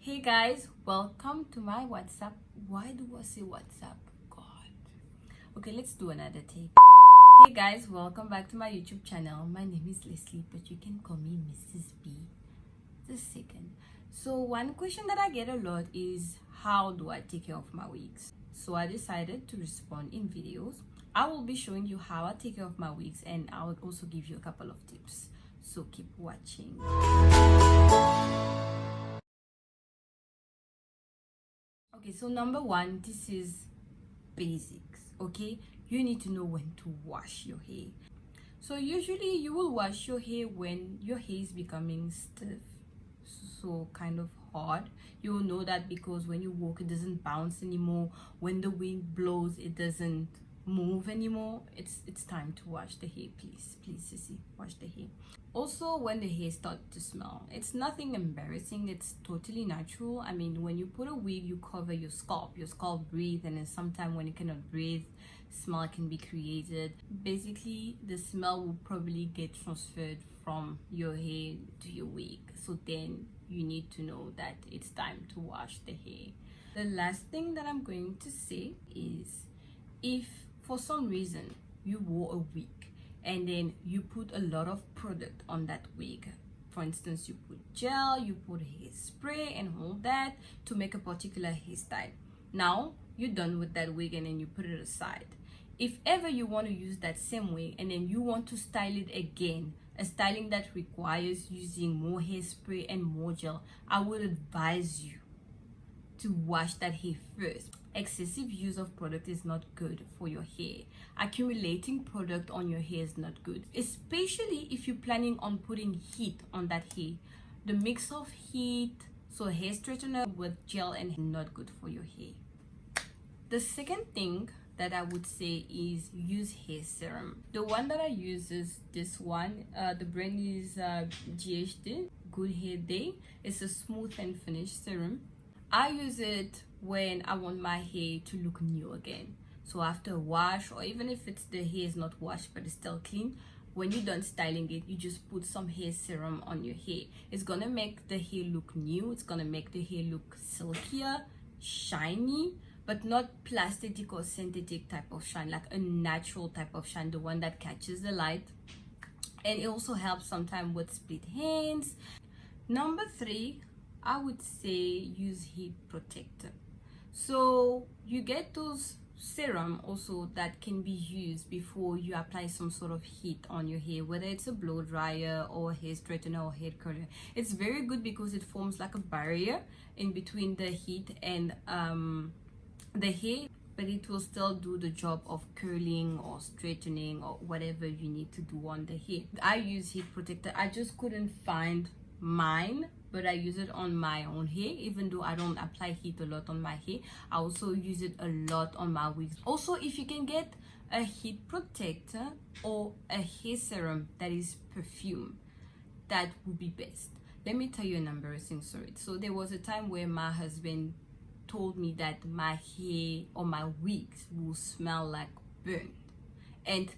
Hey guys, welcome to my WhatsApp. Why do I say WhatsApp? God. Okay, let's do another take. Hey guys, welcome back to my YouTube channel. My name is Leslie, but you can call me Mrs. B the second. So one question that I get a lot is, how do I take care of my wigs? So I decided to respond in videos. I will be showing you how I take care of my wigs, and I will also give you a couple of tips. So keep watching. Okay, so number one, this is basics. Okay, you need to know when to wash your hair. So usually you will wash your hair when your hair is becoming stiff, so kind of hard. You will know that because when you walk, it doesn't bounce anymore. When the wind blows, it doesn't move anymore. It's time to wash the hair. Please sissy, wash the hair. Also, when the hair starts to smell, it's nothing embarrassing, it's totally natural. I mean, when you put a wig, you cover your scalp breathes, and then sometimes when it cannot breathe, smell can be created. Basically, the smell will probably get transferred from your hair to your wig, so then you need to know that it's time to wash the hair. The last thing that I'm going to say is, if for some reason you wore a wig and then you put a lot of product on that wig, for instance, you put gel, you put hairspray and all that to make a particular hairstyle, now you're done with that wig and then you put it aside. If ever you want to use that same wig and then you want to style it again, a styling that requires using more hairspray and more gel, I would advise you to wash that hair first. Excessive use of product is not good for your hair. Accumulating product on your hair is not good, especially if you're planning on putting heat on that hair. The mix of heat, so hair straightener with gel, and not good for your hair. The second thing that I would say is use hair serum. The one that I use is this one. The brand is GHD, Good Hair Day. It's a smooth and finished serum. I use it when I want my hair to look new again. So after a wash, or even if it's the hair is not washed but it's still clean, when you're done styling it, you just put some hair serum on your hair. It's gonna make the hair look new. It's gonna make the hair look silkier, shiny, but not plastic or synthetic type of shine, like a natural type of shine, the one that catches the light. And it also helps sometimes with split ends. Number three, I would say use heat protector. So you get those serum also that can be used before you apply some sort of heat on your hair, whether it's a blow dryer or hair straightener or hair curler. It's very good because it forms like a barrier in between the heat and the hair, but it will still do the job of curling or straightening or whatever you need to do on the hair. I use heat protector. I just couldn't find mine, but I use it on my own hair. Even though I don't apply heat a lot on my hair, I also use it a lot on my wigs. Also, if you can get a heat protector or a hair serum that is perfume, that would be best. Let me tell you an embarrassing story. So there was a time where my husband told me that my hair or my wigs will smell like burnt, and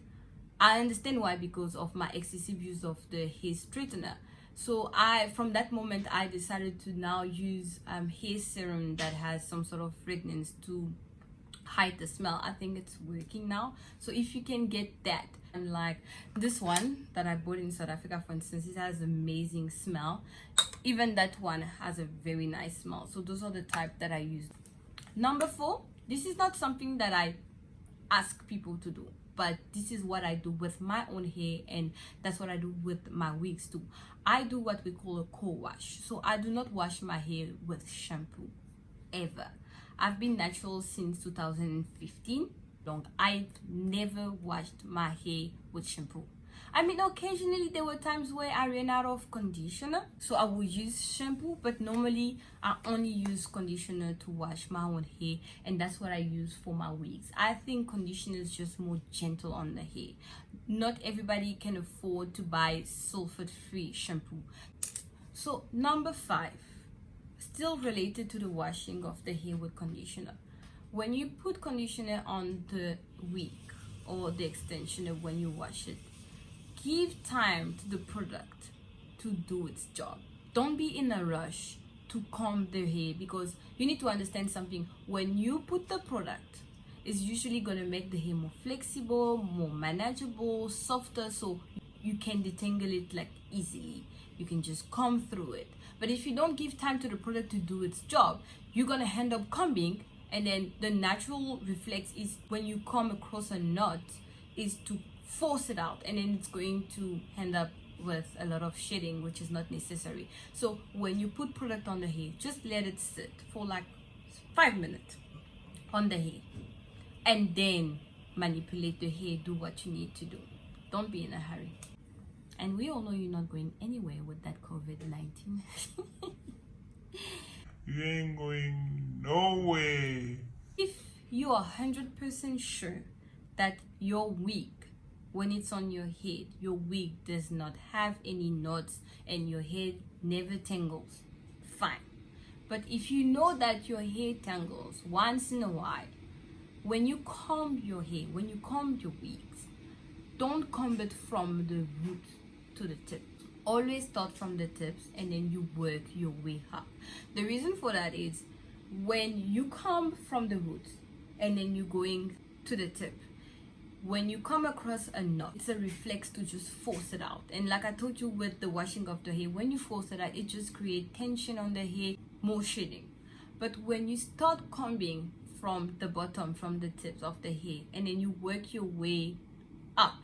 I understand why, because of my excessive use of the hair straightener. So from that moment, I decided to now use hair serum that has some sort of fragrance to hide the smell. I think it's working now. So if you can get that, and like this one that I bought in South Africa, for instance, it has amazing smell. Even that one has a very nice smell. So those are the type that I use. Number four, this is not something that I ask people to do, but this is what I do with my own hair, and that's what I do with my wigs too. I do what we call a co-wash. So I do not wash my hair with shampoo ever. I've been natural since 2015. I've never washed my hair with shampoo. I mean, occasionally there were times where I ran out of conditioner, so I would use shampoo, but normally I only use conditioner to wash my own hair, and that's what I use for my wigs. I think conditioner is just more gentle on the hair. Not everybody can afford to buy sulfate-free shampoo. So number five, still related to the washing of the hair with conditioner. When you put conditioner on the wig or the extensioner, when you wash it, give time to the product to do its job. Don't be in a rush to to comb the hair, because you need to understand something. When you put the product, it's usually going to make the hair more flexible, more manageable, softer, so you can detangle it like easily. You can just comb through it. But if you don't give time to the product to do its job, you're going to end up combing, and then the natural reflex is when you come across a knot is to force it out, and then it's going to end up with a lot of shedding, which is not necessary. So when you put product on the hair, just let it sit for like 5 minutes on the hair, and then manipulate the hair, do what you need to do. Don't be in a hurry. And we all know you're not going anywhere with that COVID-19. You ain't going nowhere. If you are 100% sure that your wig, when it's on your head, your wig does not have any knots and your hair never tangles, fine. But if you know that your hair tangles once in a while, when you comb your hair, when you comb your wigs, don't comb it from the root to the tip. Always start from the tips and then you work your way up. The reason for that is when you comb from the root and then you're going to the tip, when you come across a knot, it's a reflex to just force it out. And like I told you with the washing of the hair, when you force it out, it just creates tension on the hair, more shedding. But when you start combing from the bottom, from the tips of the hair, and then you work your way up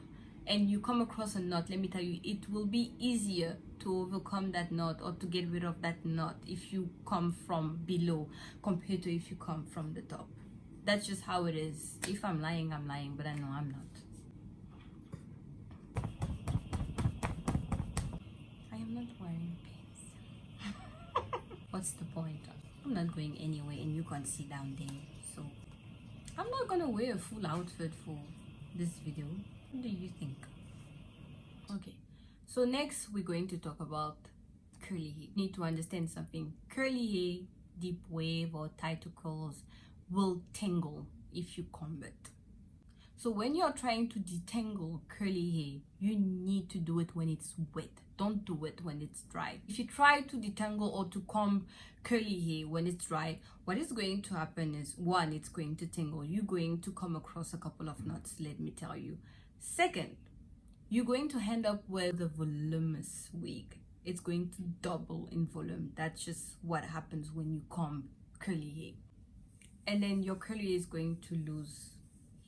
and you come across a knot, let me tell you, it will be easier to overcome that knot or to get rid of that knot if you come from below compared to if you come from the top. That's just how it is. If I'm lying, I'm lying, but I know I'm not. I am not wearing pants. What's the point? I'm not going anywhere and you can't sit down there. So I'm not gonna wear a full outfit for this video. What do you think? Okay, so next we're going to talk about curly hair. You need to understand something. Curly hair, deep wave or tight curls will tangle if you comb it. So when you're trying to detangle curly hair, you need to do it when it's wet. Don't do it when it's dry. If you try to detangle or to comb curly hair when it's dry, what is going to happen is, one, it's going to tangle. You're going to come across a couple of knots, let me tell you. Second, you're going to end up with a voluminous wig. It's going to double in volume. That's just what happens when you comb curly hair. And then your curly hair is going to lose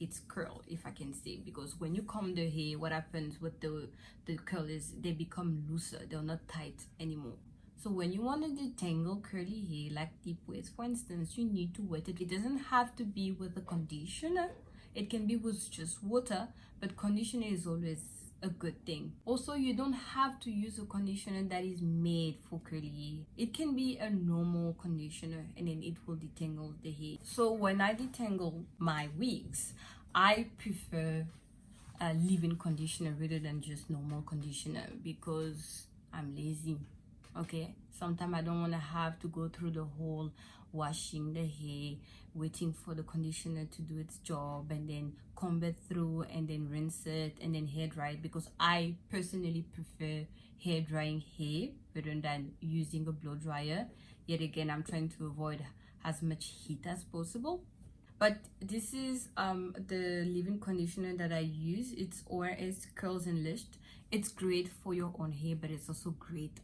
its curl, if I can say, because when you comb the hair, what happens with the curl is they become looser. They're not tight anymore. So when you want to detangle curly hair, like deep waves for instance, you need to wet it. It doesn't have to be with a conditioner. It can be with just water, but conditioner is always a good thing. Also, you don't have to use a conditioner that is made for curly hair. It can be a normal conditioner and then it will detangle the hair. So when I detangle my wigs, I prefer a leave-in conditioner rather than just normal conditioner because I'm lazy. Okay, sometimes I don't want to have to go through the whole washing the hair, waiting for the conditioner to do its job, and then comb it through and then rinse it and then hair dry it, because I personally prefer hair drying hair rather than using a blow dryer. Yet again, I'm trying to avoid as much heat as possible. But this is the leave-in conditioner that I use. It's ORS Curls and Lift. It's great for your own hair, but it's also great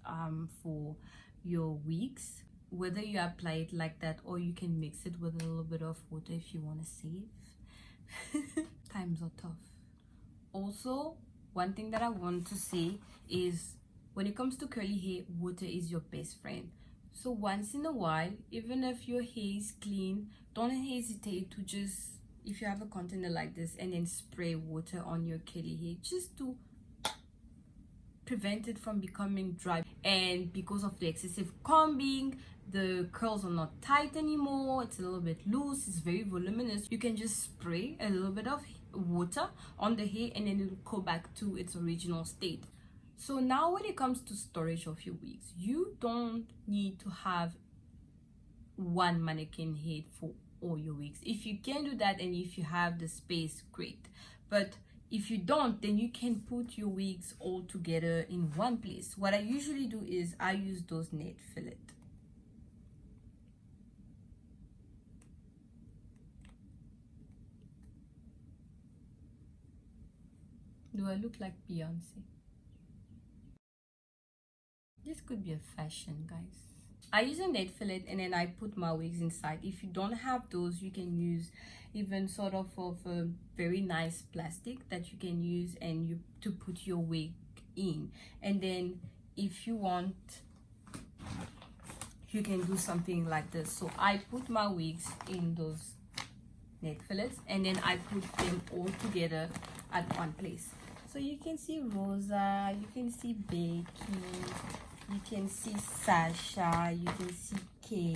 for your wigs. Whether you apply it like that or you can mix it with a little bit of water if you want to save. Times are tough. Also, one thing that I want to say is when it comes to curly hair, water is your best friend. So once in a while, even if your hair is clean, don't hesitate to just, if you have a container like this, and then spray water on your curly hair just to prevent it from becoming dry. And because of the excessive combing, the curls are not tight anymore. It's a little bit loose. It's very voluminous. You can just spray a little bit of water on the hair and then it will go back to its original state. So now when it comes to storage of your wigs, you don't need to have one mannequin head for all your wigs. If you can do that and if you have the space, great. But if you don't, then you can put your wigs all together in one place. What I usually do is I use those net fillet. Do I look like Beyonce? This could be a fashion, guys. I use a net fillet and then I put my wigs inside. If you don't have those, you can use even sort of a very nice plastic that you can use and to put your wig in. And then if you want, you can do something like this. So I put my wigs in those net fillets and then I put them all together at one place. So you can see Rosa, you can see Becky, you can see Sasha, you can see Kay,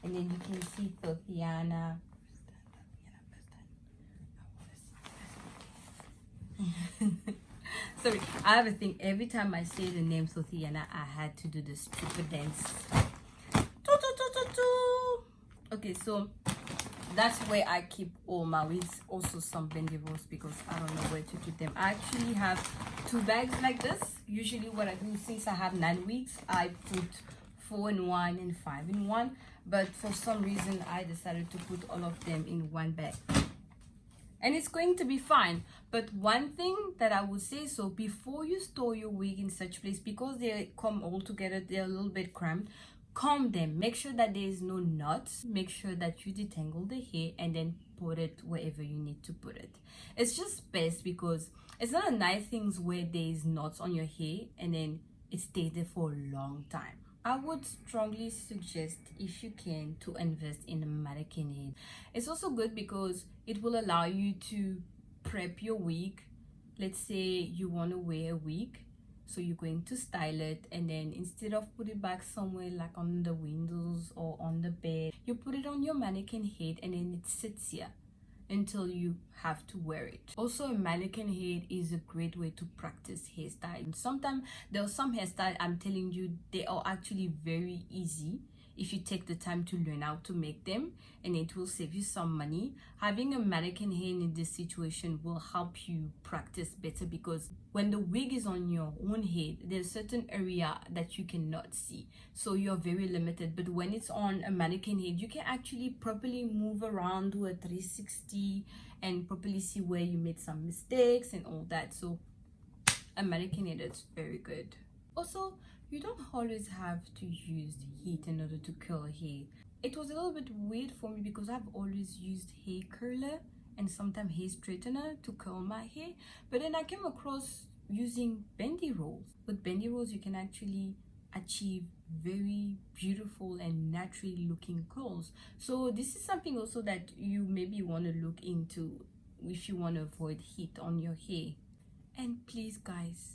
and then you can see Tatiana. Sorry, I have a thing. Every time I say the name Tatiana, I had to do the stupid dance. Okay, so that's where I keep all my wigs. Also some bendy rolls because I don't know where to keep them. I actually have 2 bags like this. Usually what I do, since I have 9 wigs, I put 4 in one and 5 in one. But for some reason, I decided to put all of them in one bag. And it's going to be fine. But one thing that I would say, so before you store your wig in such place, because they come all together, they're a little bit cramped, comb them, make sure that there is no knots, make sure that you detangle the hair and then put it wherever you need to put it. It's just best because it's not a nice thing where there is knots on your hair and then it stays there for a long time. I would strongly suggest, if you can, to invest in a mannequin head. It's also good because it will allow you to prep your wig. Let's say you want to wear a wig, so you're going to style it, and then instead of put it back somewhere like on the windows or on the bed, you put it on your mannequin head and then it sits here until you have to wear it. Also, a mannequin head is a great way to practice hairstyle. Sometimes there are some hairstyles, I'm telling you, they are actually very easy if you take the time to learn how to make them, and it will save you some money. Having a mannequin hair in this situation will help you practice better, because when the wig is on your own head, there's a certain area that you cannot see, so you're very limited. But when it's on a mannequin head, you can actually properly move around, do a 360 and properly see where you made some mistakes and all that. So a mannequin head is very good. Also, you don't always have to use heat in order to curl hair. It was a little bit weird for me because I've always used hair curler and sometimes hair straightener to curl my hair, but then I came across using bendy rolls. With bendy rolls, you can actually achieve very beautiful and naturally looking curls. So this is something also that you maybe want to look into if you want to avoid heat on your hair. And please guys,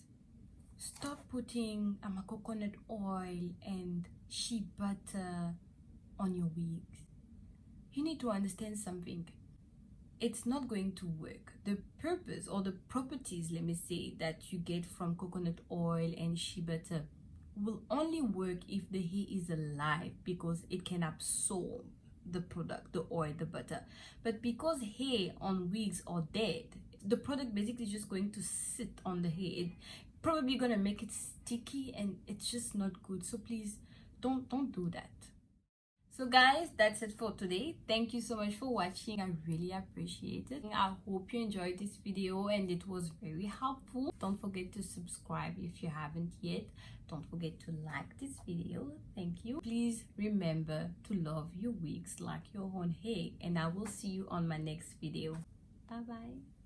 stop putting coconut oil and shea butter on your wigs. You need to understand something. It's not going to work. The purpose or the properties, let me say, that you get from coconut oil and shea butter will only work if the hair is alive, because it can absorb the product, the oil, the butter. But because hair on wigs are dead, the product basically just going to sit on the hair. It probably gonna make it sticky and it's just not good. So please don't do that. So guys, that's it for today. Thank you so much for watching. I really appreciate it. I hope you enjoyed this video and it was very helpful. Don't forget to subscribe if you haven't yet. Don't forget to like this video. Thank you. Please remember to love your wigs like your own hair, and I will see you on my next video. Bye bye.